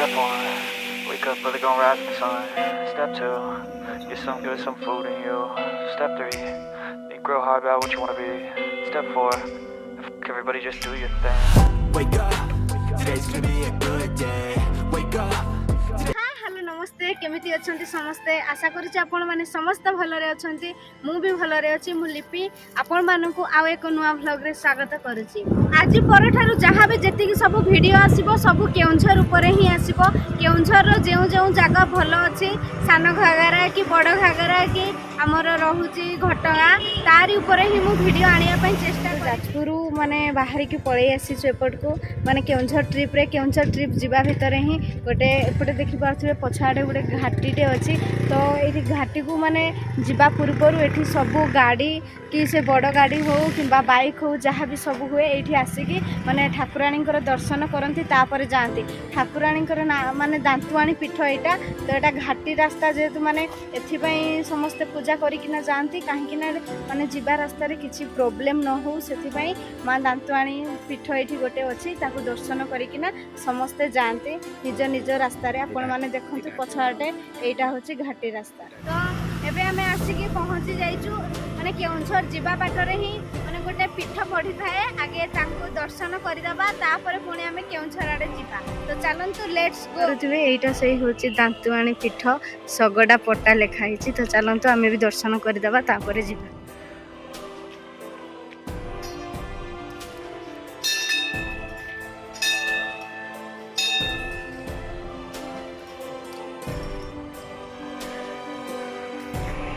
Step one, wake up early, gonna rise with the sun. Step two, get some good, some food in you. Step three, think real hard about what you wanna be. Step four, everybody just do your thing. Wake up, today's gonna be a good day. Wake up. Hello नमस्ते केमिति अछंती समस्ते आशा करूँ आपण मैंने समस्त भलरे अछंती मु भी भलरे अच्छी मु लिपि आपण मानकु आउ एक नुआ व्लॉग रे स्वागत करूची। आज परठारु जहाँ भी जेतिकी सब वीडियो आसीबो सब केउंझर ऊपर ही आसीबो। केउंझर रो जेउ जेउ जगह भल अछि सानो घागरा कि बड़ घागरा कि हमर रहुची घटगा तारी ऊपर ही मु वीडियो आनिया पई चेष्टा जाजपुर माने बाहर की पळै आसी एपट को माने केउंझर ट्रिप जिबा भितर ही गोटे एपटे देखि पारथि पछाड़े गोटे घाटीटे अच्छी तो ये घाटी को माने जिबा पूर्वर एठी सब गाड़ी कि से बड़ गाड़ी हो कि बाइक हो जहाँ भी सब हुए ये आसिकी माने ठाकुराणी दर्शन करती तापर जाती ठाकुराणी माने दांतुआणी पीठ यहाँ तो यहाँ घाटी रास्ता जेहेतु माने एथिपाई समस्ते पूजा करिकिना जाती कहीं माने जिबा रास्ता रे किछि प्रॉब्लम न हो से माँ दांतुआणी पीठ ये गोटे अच्छी ताकू दर्शन करिकिना समस्ते जाती निज निज रास्ता रे आपण माने देखु पछाटे यहाँ हूँ घाटी रास्ता तो एबे आमे आसिकी पहुँची जाइचु माने केउंझर जिबा बाटरे ही माने गोटे पीठ पड़ी थाए आगे ताकू दर्शन करदेबा तापर पुणी आमे केउंझर आड़े जिबा तो चलंतु लेट्स गो करथिबे एटा सही होची दांतुआणी पीठ सगडा पट्टा लेखा हिची तो चलंतु आमे भी दर्शन करदेबा तापर जिबा।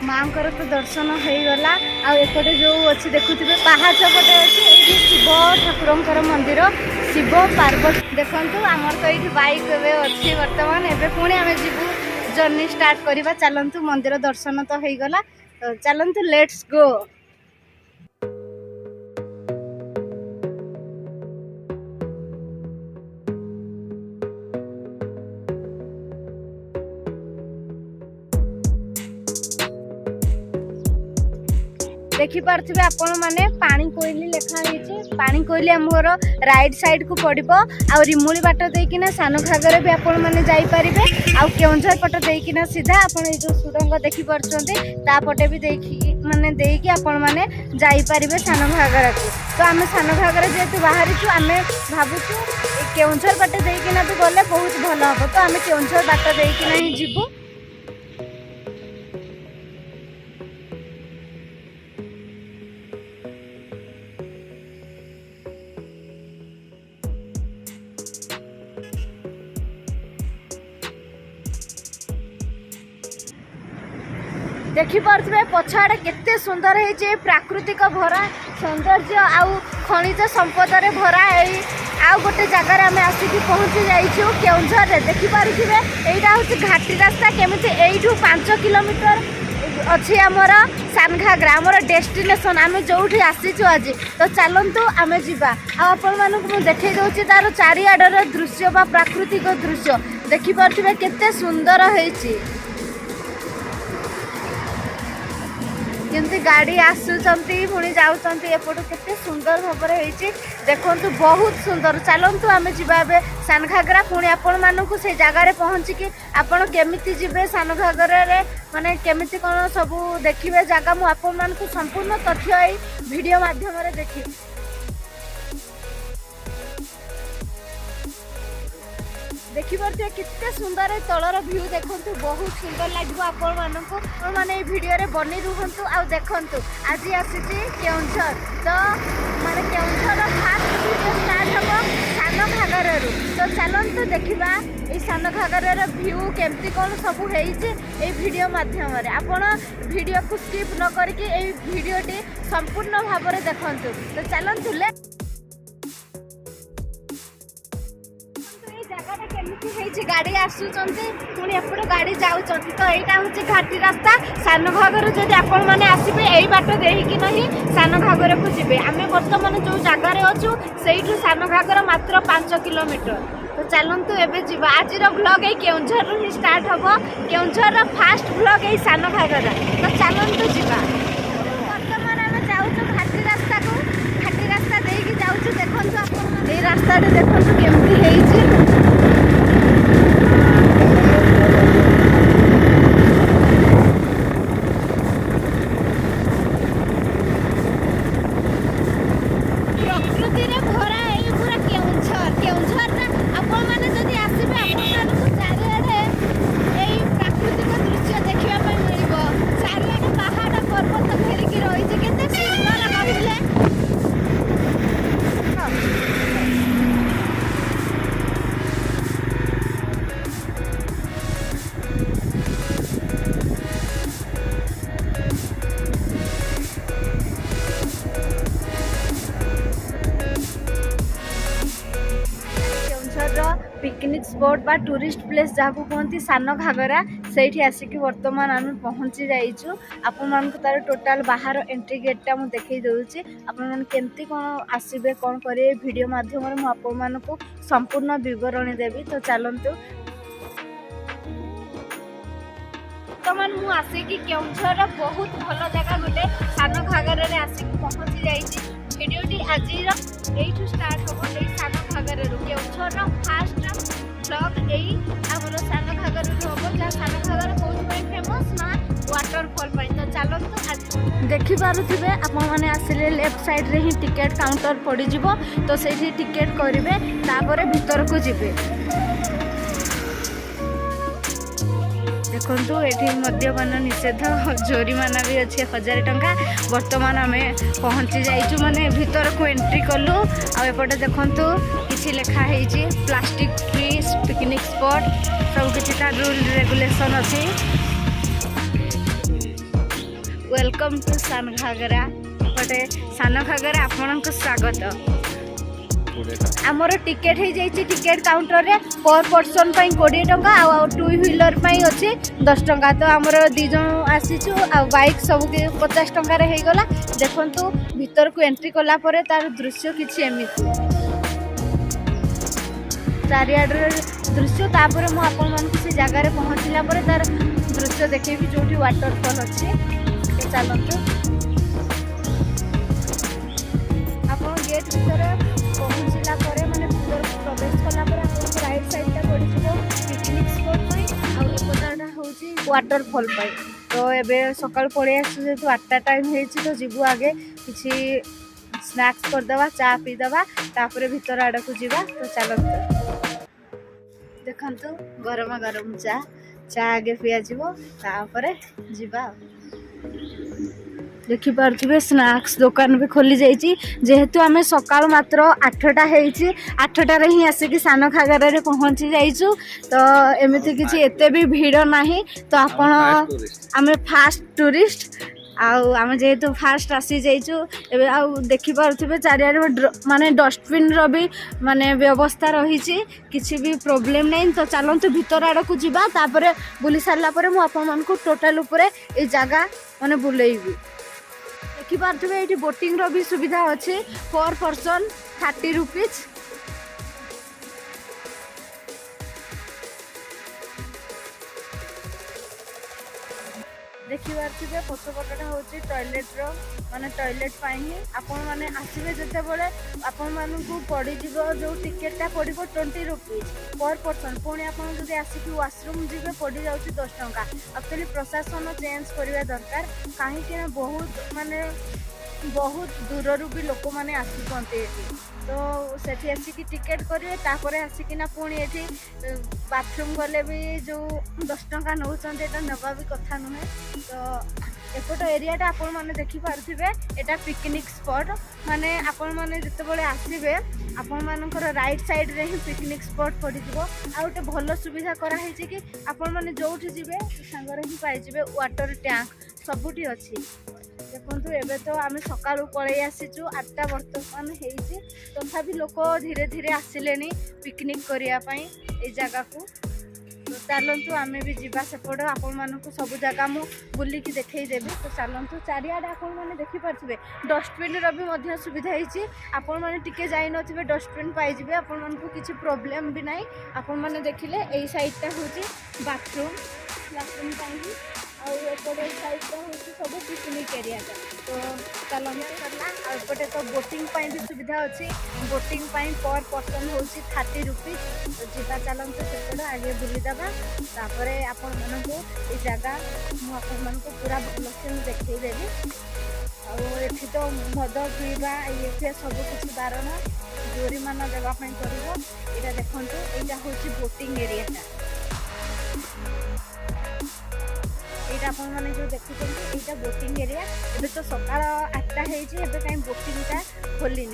माँकर तो दर्शन हो गला आउटे जो अच्छी देखुए पहाच पटे अच्छी ये शिव ठाकुर मंदिर शिव पार्वती देखु आमर तो ये बाइक अच्छी बर्तमान एवं पुणी आम जीवु जर्नी स्टार्ट करवा चलतु मंदिर दर्शन तो हो गला तो चलतु लेट्स गो। देखि पार्थिबे आपण माने पानी कोइली लेखा होईचे पानी कोइली हमर राइट साइड को पड़िबो आ रिमुली बाट देकिना सानो घागरे भी आपण माने जाई परिबे आ केउंझर पट देकिना सीधा आपण ए जो सुरंग देखि परचोंते ता पटे भी देखि माने देकी आपण माने जाई परिबे सानो घागरा को तो आमे सानो घागरा जेतु बाहरी छु आमे भाबुछु केउंझर बाट देकिना भी गले बहुत भलो हो तो आमे केउंझर बाट देकिना ही जिबु। देखि पार्थिबे पछाड़े केते सुंदर है प्राकृतिक भरा सौंदर्य आउ खनिज संपद रे भरा है आउ गोटे जगार आम आसिकी पहुँची जाइछु केउंझर रे देखि पारुथिबे एइटा होछि घाटी रास्ता केमिति एइठु 5 किलोमीटर अच्छी आमर सानघागरा आमर डेस्टिनेशन आम जोठी आसीचु आज तो चलतु आम जीवा आपण मानक मु देखै दउछि तार चारिआडर दृश्य बा प्राकृतिक दृश्य देखि पारुथिबे केते सुंदर होइछि केमती गाड़ी आसुचंती पुणी जाउचंती एपटू केते सुंदर भाव होइछि देखंतु बहुत सुंदर चलंतु आमे जिबा बे सानघागरा पुणी आपण मानकु से जगह रे पहुंची कि आपण केमिति जिबे सानघागरा रे माने केमिति कोन सब देखिबे जगह मु आपण मानकु संपूर्ण तथ्य एई वीडियो माध्यम रे देखि देखि पारे कितने सुंदर है तलर व्यू देखु बहुत सुंदर लगे आपण माने वीडियो रे बनी रुहंतु आ देखंतु आज आसीची केउंझर तो माने केउंझर फास्ट वीडियो स्टार्ट हबो सानो घागरा रु तो चलंतु देखिबा ए सानो घागरा रे व्यू केमती कोन सब हेइचे ए वीडियो माध्यम रे आपण वीडियो को स्किप न करके ए वीडियोटी संपूर्ण भाव रे देखंतु तो चलंतु ले गाड़ी आसुचंती पुणी एपटे गाड़ी जाउचंती तो एटा होची घाटी रास्ता सानो घागर जदि आपण माने आसीबे एई बाट देहिकी नहीं सानो घागर को जिबे आमे वर्तमान जो जगह रे अछु सेइठु सानो घागर मात्र 5 किलोमीटर तो चलंतु एबे जिबा आज रो व्लॉग ए केउंझर रो ही स्टार्ट हबो केउंझर रो फास्ट व्लॉग ए सानो घागर तो चलंतु जिबा वर्तमान आमे जाउछु घाटी रास्ता देहिकी जाउछु देखंतु आपण ए रास्ता रे देखंतु केमती हेइची स्पॉट बा टूरिस्ट प्लेस जहाँ कहते सान घागरा से आसिक बर्तमान आम पहुँची जाइचु। आपण मानक तार टोटाल बाहर एंट्री गेटा मुझे देखई दूसरी आपण मैंने केमती कौन आसबे कौन करेंगे वीडियो माध्यम मुझे आपण मानक संपूर्ण बरणी देवी। तो चलतु बर्तमान मुझे आसिकी केउंझर बहुत भल जगह गोटे सान घागरा आसिक पहुँची जाइए। भिडियोटी आज यू स्टार्ट हम ये सान घागरा केउंझर फास्ट ब्लॉग यही आमर सान घागरा हम जहाँ सान घागरा कौन फेमस ना वाटरफॉल। तो चलते आज देखिपे आपण मैंने आसिले लेफ्ट साइड रे ही टिकेट काउंटर पड़ जाव। तो से टिकेट करेंगे तापर भीतर को जीवे। देखु ये मद्यपान निषेध जोरीमाना भी अच्छे 1000 टंका। बर्तमान आम पहुँची जाइचु माने भीतर को एंट्री कलु। आउपटे देखु किसी लिखाई प्लास्टिक फ्री पिकनिक स्पॉट सब किसी रूल रेगुलेशन अच्छी। वेलकम टू सान घागरा। पटे सान घागरा आपण स्वागत। आमर टिकेट हो जाइए टिकेट काउंटर रे पर पर्सन 20 टंका आ 2 व्हीलर अच्छे 10 टंका। तो आमर 2 जन आसीचु आ बाइक सब 50 टंका रे गला। देखंतु भीतर को एंट्री कला परे तार दृश्य किछि एमिति चारियाडर दृश्य। तापर मु आपन मन किसी जगह रे पहुँचला परे तार दृश्य देखेबी जोठी वाटरफॉल अच्छे। चलतु आपन गेट भीतर पहुँचला माने भीतर प्रवेश कला राइट साइड पड़ो पिकनिक स्पॉट हूँ वाटरफॉल। तो ये सकाल पड़े आसु 8टा टाइम हो जीवु आगे किसी स्नैक्स करदे चा पीदे तापर भीतर आड़ को जीवा। तो चलते देखु गरम गरम चा आगे पियाजिव तापर जीवा। देखिपे स्नैक्स दुकान भी खोली जाइए। जेहेतु आम सकाल मात्र 8टा हो 8टार ही आसिक सान घागरा रे पहुँची जाइचु। तो एमती किसी एते भी भीड़ नहीं। तो आपण आम फास्ट टूरिस्ट आम जेहेतु फास्ट आसी जाइचु एबे आ देखिपे चारियाडे माने डस्टबिन रो भी माने व्यवस्था रही किसी भी प्रॉब्लम नहीं। तो चलतु भीतर आड़ को जीवा तापर बुली सारा पर मु आपण मानकु टोटल उपरे ए जगह माने बुलेइबी। देखिपे ये बोटिंग रो भी सुविधा अच्छे पर पर्सन 30 रुपीज। देखिपे पछपटा हूँ टॉयलेट रो माने टॉयलेट ही आपण मैंने आसवे जिते बड़े आपण मानक पड़ज जो टिकेटा पड़ो 20 रुपीज पर पर्सन। पुणी आपड़ जब आसिक वाशरूम जी पड़ जा 10 टंका। एक्चुअली प्रशासन चेंज करवा दरकार कहीं बहुत माने बहुत दूर भी लोक मैंने आसुँचे। तो सेठी आसिक टिकेट करेंगे तापर आसिकिना पुणी ये बाथरूम गले भी जो 10 टंका नौ नवा भी कथा नुहे। तो एपट एरियाटा आपण मैंने देखिपे यहाँ पिकनिक स्पॉट माने आपण मैंने जिते आसबे आपण मानकर राइट साइड रे ही पिकनिक स्पॉट पड़ आ गोटे भल सुविधा कराई कि आपण मैंने जो जी सांगर ही पाइबे वाटर टैंक सबुठी अच्छी। देखु एबे तो आम सका पलि आसीचु 8टा बर्तमान हो तथापि लोक धीरे धीरे आसिले पिकनिक करने ये जगह को। तो चलतु आम भी जीवा सेपट आपण मानक सब जगह मु बुलिकी देखईदेवी। तो चलतु चारियाडे आपण मैंने देखिपे डस्टबिन री सुविधा होती। आपण मैंने टिके जाई नथिबे डस्टबिन पाइबे आपण मानक किसी प्रॉब्लम भी नहीं। आपण मैंने देखिले यही साइडटा हूँ बाथरूम आउपटे साइडटा हूँ सब पिकनिक एरिया। तो चलते सरला आउपटे तो बोटिंग भी सुविधा अच्छी। बोटिंग पर पर्सन हूँ 30 रुपीज। तो जीवा चलते सेपट आगे बुलीदे तापर आपण मानक ये जगह मुझे पूरा भलसे देखईदेवी। आठी तो मद पीवा ये सब किसी बारण जोरीमाना देवाई पड़ो। यहाँ देखो यहाँ हूँ बोटिंग एरियाटा ये आप जो देखुं यहाँ बोटिंग एरिया। एबे तो सकाल 8टा हो कहीं बोटिंगटा खोलनी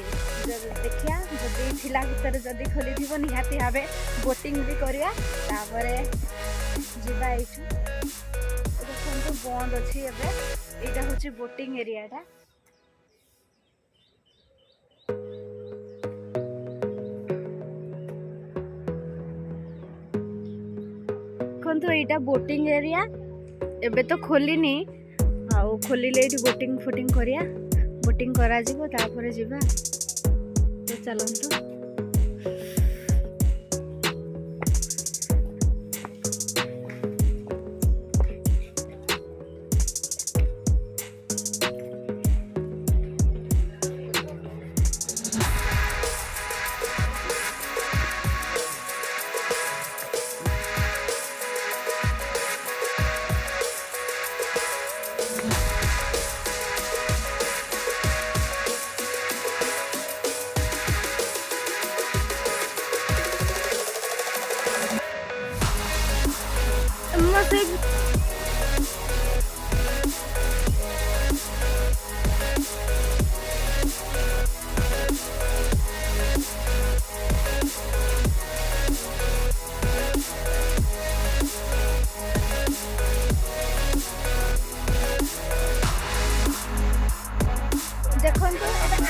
देखिया जदि थिला भितर जदि खोली थी निहाती भावे बोटिंग भी करिया तापर जीवा एठू देखो बंद अच्छी एबे यहाँ हूँ बोटिंग एरियाटा। देखंतु एटा बोटिंग एरिया एबे तो खोलिनी आउ खोलिले एठी बोटिंग फुटिंग करिया बोटिंग करा जिवो तापरे जिबा तो चलंतु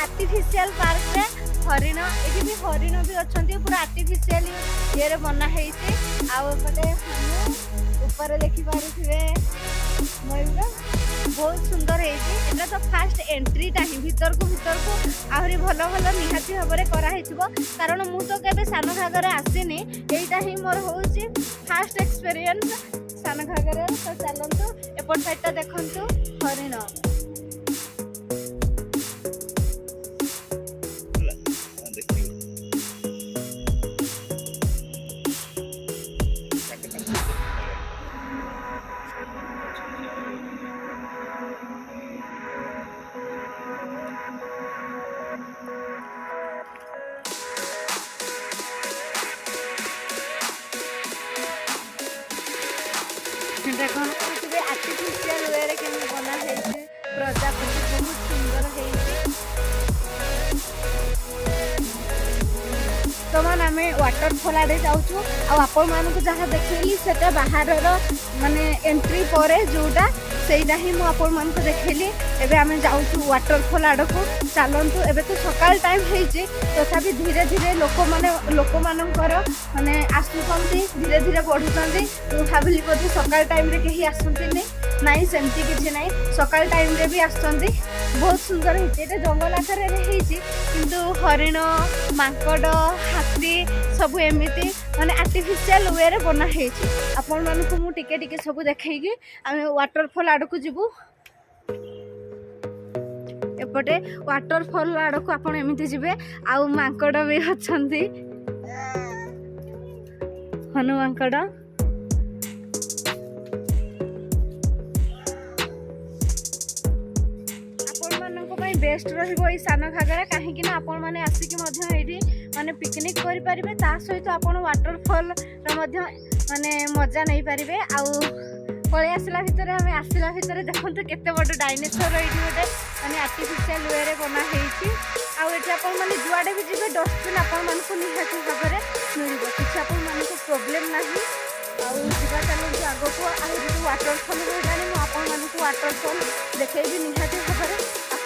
आर्टिफिशियल पार्क रे हरिण ये भी हरिण भी अच्छा पूरा आर्टिफिशियल ये बना है ऊपर देखी पारे मयूर बहुत सुंदर है तो फास्ट एंट्री टा ही भीतर को आहरी भल भल निहाती भाव कराई कारण मु तो केबे सानघागरा आसीनी एटा ही मोर होउची फास्ट एक्सपीरियंस सानघागरा तो चलंतु एपट साइड देखंतु हरिण देखो आर्टिफिशियल वे रे केन बना है प्रजापति बहुत सुंदर है तो मान आम वाटरफॉल आड़े जाऊँ आपण मानक जहाँ देखली सेटा बाहर माने एंट्री पर जोटा सेटा ही मुझे देखली एबे आम जाऊँ वाटरफॉल आड़ को चलतु एबे तो सकाल टाइम होती तथापि धीरे धीरे लोक मानकर माने आसुचंती धीरे धीरे बढ़ुचंती भाविली बोधे सकाल टाइम रे कहीं आसती नाई सेमती किसी ना सकाल टाइम रे भी आसुचंती बहुत सुंदर होती जंगल आकार किंतु हरिण मांकड़ हाथी सब एमती माने आर्टिफिशियल वे रे बना है आपण मानक मु टिके टिके सब देखैकी आम वाटरफॉल आड़ को जीवु एपटे वाटरफॉल आड़ को आपण एमती जीवे आउ मांकड़ भी अछंती हनु मांकड़ बेस्ट रहिबो ई सानघागरा कहीं ना आपण माने आसिक मध्य एठी माने पिकनिक करि परिबे ता सहित आपण वाटरफॉल रो मध्य माने मजा नै परिबे आउ पळे आसला भितरे हमें आसला भितरे देखंतु केते बड डायनासोर एठी गोटे माने आर्टिफिशियल वे रे बना हेछि आउ एठी आपण माने जुआडे भी जिबे डस्टबिन आपण मानकु निहाती भाबरे मिलिबो किछ आपण मानकु प्रॉब्लम नाही आउ जिबा चलु आगो को आ वाटरफॉल होइदानी मु आपण मानकु वाटरफॉल देखैबी निहाती भाबरे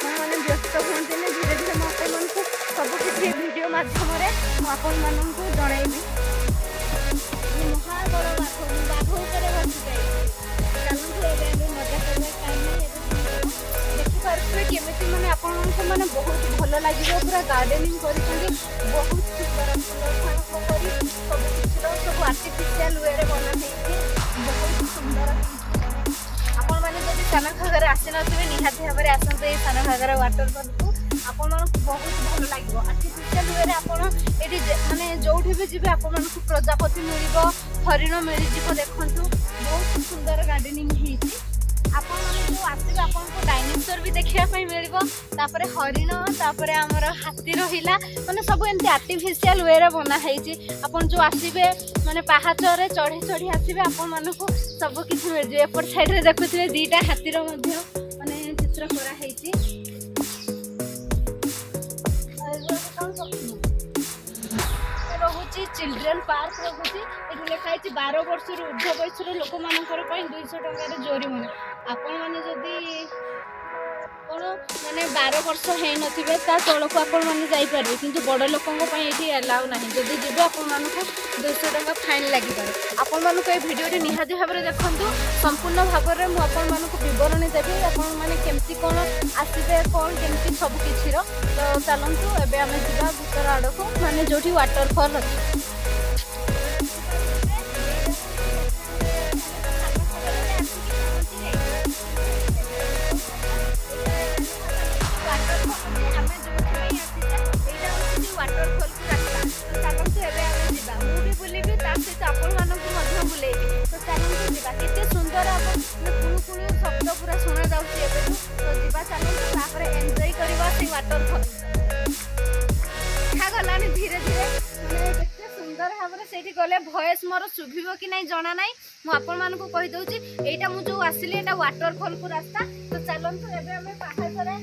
मैंने व्यस्त हूँ धीरे धीरे मुझे सबकि वीडियो मध्यम आपण मानक जनइबी महाबड़ बाघ बाघ बसी जाए मजा करवा देखिपे केमी मैंने आपण मैंने बहुत भल लगे पूरा गार्डेनिंग कर बहुत सुंदर सुंदर सब आर्टिफिशियल वे बना बहुत सुंदर आपण मैंने जब सानघागरा आसी नथिबे निहाती भाव आसते ये सानघागरा वाटरफॉल को आपण मानक बहुत भल लगे आर्टिफिशियल वे आपण एटी माने जोठी भी जीवे आपण मानक प्रजापति मिलिबो हरिण मिलिजिबो देखंतु बहुत सुंदर गार्डनिंग हेछि आपण माने जो आसीबे आपण को डायनासोर भी देखिया पई मिलिबो तापरे हरिण तापरे हमर हाथी रहिला माने सब एंती आर्टिफिशियल वे रे बना हेछि आपण जो आसीबे माने पहाड़ रे चढ़ी चढ़ी आसीबे आपण मानक सब किछि मिल जे एपर साइड रे देखुथिले दीटा हाथी रो मध्य माने चित्र करा हेछि रहुछि चिल्ड्रेन पार्क रहुछि एठी लिखा हेछि 12 वर्ष रो ऊर्ध्व बयसर लोक मानकर पई 200 टका रे जोरिमाना आपण माने जदी ଆପଣ ମାନେ 12 ବର୍ଷ ହେଇନଥିବେ ତା ତଳକୁ ଆପଣମାନେ ଯାଇପାରିବେ, କିନ୍ତୁ ବଡ଼ ଲୋକଙ୍କ ପାଇଁ ଏଠି ଆଲାଉ ନାହିଁ। ଯଦି ଯିବେ ଆପଣମାନଙ୍କୁ 200 ଟଙ୍କା ଫାଇନ୍ ଲାଗିପାରେ। ଆପଣମାନଙ୍କୁ এই ଭିଡ଼ିଓଟି ନିହାତି ଭାବରେ ଦେଖନ୍ତୁ। ସମ୍ପୂର୍ଣ୍ଣ ଭାବରେ ମୁଁ ଆପଣମାନଙ୍କୁ ବିବରଣୀ ଦେବି, ଆପଣମାନେ କେମିତି କ'ଣ ଆସିବେ, କ'ଣ କେମିତି ସବୁ କିଛିର। ତ ଚାଲନ୍ତୁ ଏବେ ଆମେ ଯିବା ଭିତର ଆଡ଼କୁ, ମାନେ ଯେଉଁଠି ୱାଟରଫଲ୍ ଅଛି। କେତେ ସୁନ୍ଦର ହବ, କୁଳୁ କୁଳୁ ଶବ୍ଦ ପୁରା ଶୁଣା ଯାଉଛି ଏବେଠୁ। ତ ଯିବା ଚାଲନ୍ତୁ, ତାପରେ ଏନ୍ଜୟ କରିବା ସେଇ ୱାଟରଫଲ୍। ଦେଖାଗଲାଣି ଧୀରେ ଧୀରେ, ମାନେ କେତେ ସୁନ୍ଦର ଭାବରେ ସେଇଠି ଗଲେ ଭଏସ୍ ମୋର ଶୁଭିବ କି ନାହିଁ ଜଣା ନାହିଁ। ମୁଁ ଆପଣମାନଙ୍କୁ କହିଦେଉଛି, ଏଇଟା ମୁଁ ଯେଉଁ ଆସିଲି ଏଇଟା ୱାଟରଫଲ୍କୁ ରାସ୍ତା। ତ ଚାଲନ୍ତୁ ଏବେ ଆମେ ପାହାଚରେ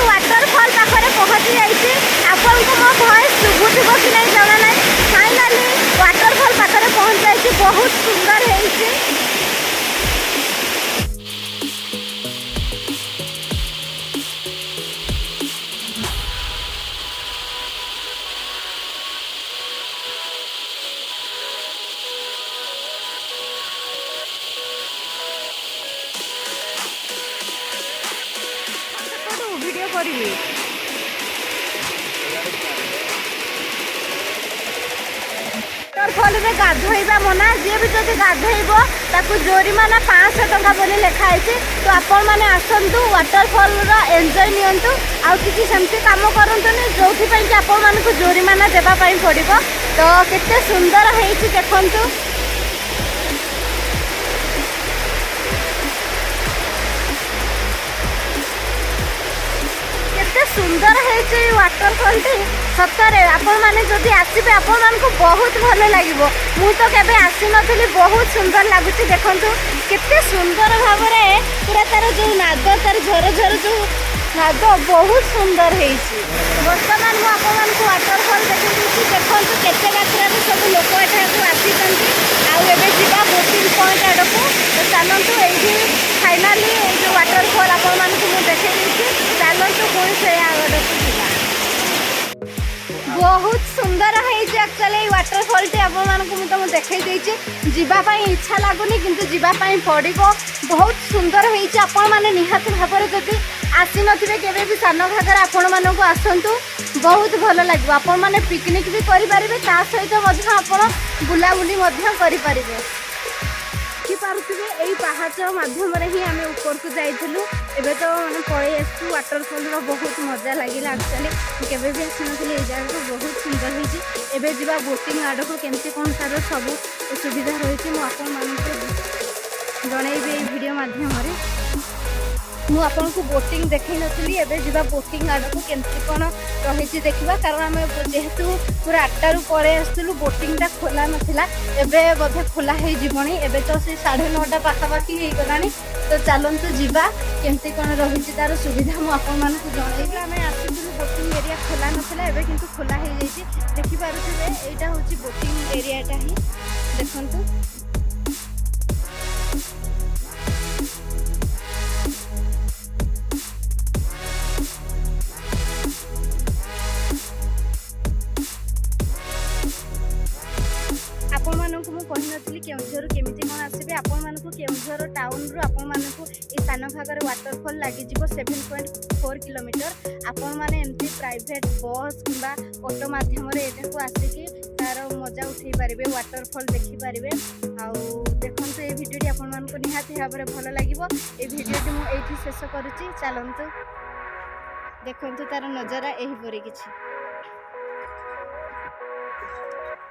ୱାଟରଫଲ୍ ପାଖରେ ପହଞ୍ଚି ଯାଇଛି। ଆପଣଙ୍କୁ ମୋ ଭଏସ୍ ଶୁଭୁଥିବ କି ନାହିଁ ଜଣା ନାହିଁ। ଫାଇନାଲି ୱାଟରଫଲ୍ ପାଖରେ ପହଞ୍ଚି ଯାଇଛି। ବହୁତ ସୁନ୍ଦର ହେଇଛି। ଭିଡ଼ିଓ କରିବି। ୱାଟରଫଲ୍ରେ ଗାଧୋଇବା ମନା, ଯିଏ ବି ଯଦି ଗାଧୋଇବ ତାକୁ ଜୋରିମାନା 500 ଟଙ୍କା ବୋଲି ଲେଖା ହେଇଛି। ତ ଆପଣମାନେ ଆସନ୍ତୁ, ୱାଟରଫଲ୍ର ଏନ୍ଜୟ ନିଅନ୍ତୁ, ଆଉ କିଛି ସେମିତି କାମ କରନ୍ତୁନି ଯେଉଁଥିପାଇଁ କି ଆପଣମାନଙ୍କୁ ଜୋରିମାନା ଦେବା ପାଇଁ ପଡ଼ିବ। ତ କେତେ ସୁନ୍ଦର ହେଇଛି ଦେଖନ୍ତୁ। କେତେ ସୁନ୍ଦର ହେଇଛି ୱାଟରଫଲ୍ଟି। ସତରେ ଆପଣମାନେ ଯଦି ଆସିବେ ଆପଣମାନଙ୍କୁ ବହୁତ ଭଲ ଲାଗିବ। ମୁଁ ତ କେବେ ଆସିନଥିଲି, ବହୁତ ସୁନ୍ଦର ଲାଗୁଛି ଦେଖନ୍ତୁ। କେତେ ସୁନ୍ଦର ଭାବରେ ପୁରା ତାର ଯେଉଁ ନାଦ, ତାର ଝର ଝର ଯେଉଁ ନାଦ ବହୁତ ସୁନ୍ଦର ହେଇଛି। ବର୍ତ୍ତମାନ ମୁଁ ଆପଣମାନଙ୍କୁ ୱାଟରଫଲ୍ ଦେଖି ଦେଇଛି। ଦେଖନ୍ତୁ କେତେ ମାତ୍ରାରେ ସବୁ ଲୋକ ଏଠାକୁ ଆସିଛନ୍ତି। ଆଉ ଏବେ ଯିବା ବୋଟିଂ ପଏଣ୍ଟ ଆଡ଼କୁ। ତ ଚାଲନ୍ତୁ, ଏଇଠି ଫାଇନାଲି ଏଇ ଯେଉଁ ୱାଟରଫଲ୍ ଆପଣମାନଙ୍କୁ ମୁଁ ଦେଖେଇ ଦେଇଛି। ଚାଲନ୍ତୁ ପୁଣି ସେ ଆଡ଼କୁ ଯିବା। ବହୁତ ସୁନ୍ଦର ହେଇଛି ଆକ୍ଚୁଆଲି ଏଇ ୱାଟରଫଲ୍ଟି। ଆପଣମାନଙ୍କୁ ମୁଁ ଦେଖେଇ ଦେଇଛି। ଯିବା ପାଇଁ ଇଚ୍ଛା ଲାଗୁନି କିନ୍ତୁ ଯିବା ପାଇଁ ପଡ଼ିବ। ବହୁତ ସୁନ୍ଦର ହେଇଛି। ଆପଣମାନେ ନିହାତି ଭାବରେ ଯଦି ଆସିନଥିବେ କେବେ ବି ସାନଘାଗରା, ଆପଣମାନଙ୍କୁ ଆସନ୍ତୁ, ବହୁତ ଭଲ ଲାଗିବ। ଆପଣମାନେ ପିକନିକ୍ ବି କରିପାରିବେ, ତା ସହିତ ମଧ୍ୟ ଆପଣ ବୁଲାବୁଲି ମଧ୍ୟ କରିପାରିବେ। ଦେଖିପାରୁଥିବେ ଏଇ ପାହାଚ ମାଧ୍ୟମରେ ହିଁ ଆମେ ଉପରକୁ ଯାଇଥିଲୁ। ଏବେ ତ ମାନେ ପଳେଇ ଆସିଛୁ। ୱାଟରଫଲ୍ର ବହୁତ ମଜା ଲାଗିଲା ଆକ୍ଚୁଆଲି। ମୁଁ କେବେ ବି ଆସିନଥିଲି ଏଇ ଜାଗାକୁ, ବହୁତ ସୁନ୍ଦର ହେଇଛି। ଏବେ ଯିବା ବୋଟିଂ ଆଡ଼କୁ, କେମିତି କ'ଣ ତାର ସବୁ ସୁବିଧା ରହିଛି ମୁଁ ଆପଣମାନଙ୍କୁ ଜଣାଇବି ଏଇ ଭିଡ଼ିଓ ମାଧ୍ୟମରେ। ମୁଁ ଆପଣଙ୍କୁ ବୋଟିଂ ଦେଖାଇ ନଥିଲି ଏବେ ଯିବା ବୋଟିଂ ଆଡ଼କୁ କେମିତି କ'ଣ ରହିଛି ଦେଖିବା କାରଣ ଆମେ ଯେହେତୁ ପୁରା 8ଟାରୁ ପଳେଇ ଆସିଥିଲୁ ବୋଟିଂଟା ଖୋଲା ନଥିଲା ଏବେ ବୋଧେ ଖୋଲା ହେଇଯିବଣି ଏବେ ତ ସେ 9:30 ପାଖାପାଖି ହେଇଗଲାଣି ତ ଚାଲନ୍ତୁ ଯିବା କେମିତି କ'ଣ ରହିଛି ତାର ସୁବିଧା ମୁଁ ଆପଣମାନଙ୍କୁ ଜଣାଇବି ଆମେ ଆସିଥିଲୁ ବୋଟିଂ ଏରିଆ ଖୋଲା ନଥିଲା ଏବେ କିନ୍ତୁ ଖୋଲା ହେଇଯାଇଛି ଦେଖିପାରୁଥିବେ ଏଇଟା ହେଉଛି ବୋଟିଂ ଏରିଆଟା ହିଁ ଦେଖନ୍ତୁ ଆପଣମାନଙ୍କୁ ମୁଁ କହିନଥିଲି କେଉଁଝର କେମିତି କ'ଣ ଆସିବେ ଆପଣମାନଙ୍କୁ କେଉଁଝର ଟାଉନରୁ ଆପଣମାନଙ୍କୁ এই ସାନଘାଗରା ୱାଟରଫଲ୍ ଲାଗିଯିବ 7.4 କିଲୋମିଟର ଆପଣମାନେ ଏମିତି ପ୍ରାଇଭେଟ୍ ବସ୍ କିମ୍ବା ଅଟୋ ମାଧ୍ୟମରେ ଏଠାକୁ ଆସିକି ତାର ମଜା ଉଠାଇ ପାରିବେ ୱାଟରଫଲ୍ ଦେଖିପାରିବେ ଆଉ ଦେଖନ୍ତୁ এই ଭିଡ଼ିଓଟି ଆପଣମାନଙ୍କୁ ନିହାତି ଭାବରେ ଭଲ ଲାଗିବ এই ଭିଡ଼ିଓଟି ମୁଁ ଏଇଠି ଶେଷ କରୁଛି ଚାଲନ୍ତୁ ଦେଖନ୍ତୁ ତାର ନଜାରା ଏହିପରି କିଛି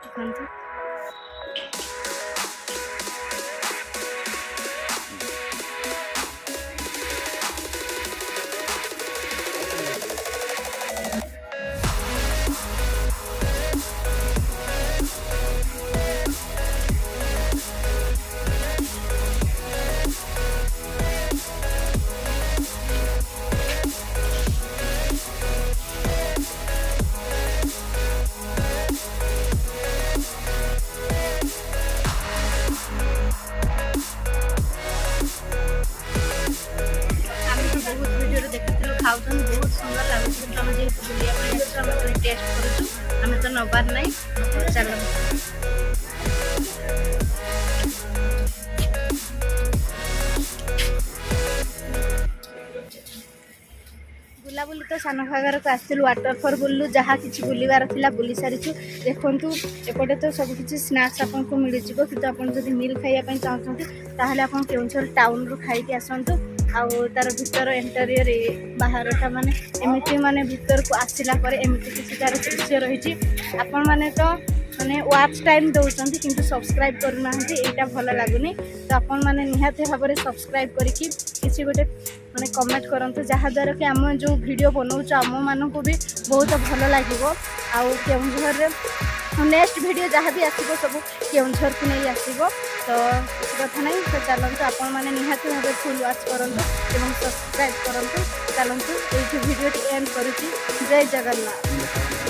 ଦେଖନ୍ତୁ खाऊन बहुत सुंदर लगुच आम जेहतु बुलाई टेस्ट करूँ आम तो नबार ना चल बुलाबुली तो सानघागरा को आसलु वाटरफॉल बुलू जहाँ किसी बुलबार था बुली सारी देखूँ एपटे तो सब किसी स्नाक्स आपको मिल जाव कि जब मिल खाइबा चाहते ताहले आप केउंझर टाउन रु खाई आसतु आउ तार भीतर इंटेरियर बाहरटा माने एमती माने भीतर को आसला एमती किसी तार दृश्य रही आपण मैंने तो माने वाच टाइम दौरान किंतु सब्सक्राइब करना यहाँ भल लगुनि तो आपण मैंने निहाती भाव में सब्सक्राइब करके किसी गोटे माने कमेंट करंतु जहाँ द्वारा कि आम जो वीडियो बनाऊँ आम मानक भी बहुत भल लगे आउ केउंझर नेक्स्ट वीडियो जहाँ भी आसो सब केउंझर को नहीं आसो तो कथा नहीं तो चलते आपण मैंने निहाती भाव फुल वाच करूँ और सब्सक्राइब करूँ चलते ये वीडियो एंड करुँची जय जगन्नाथ।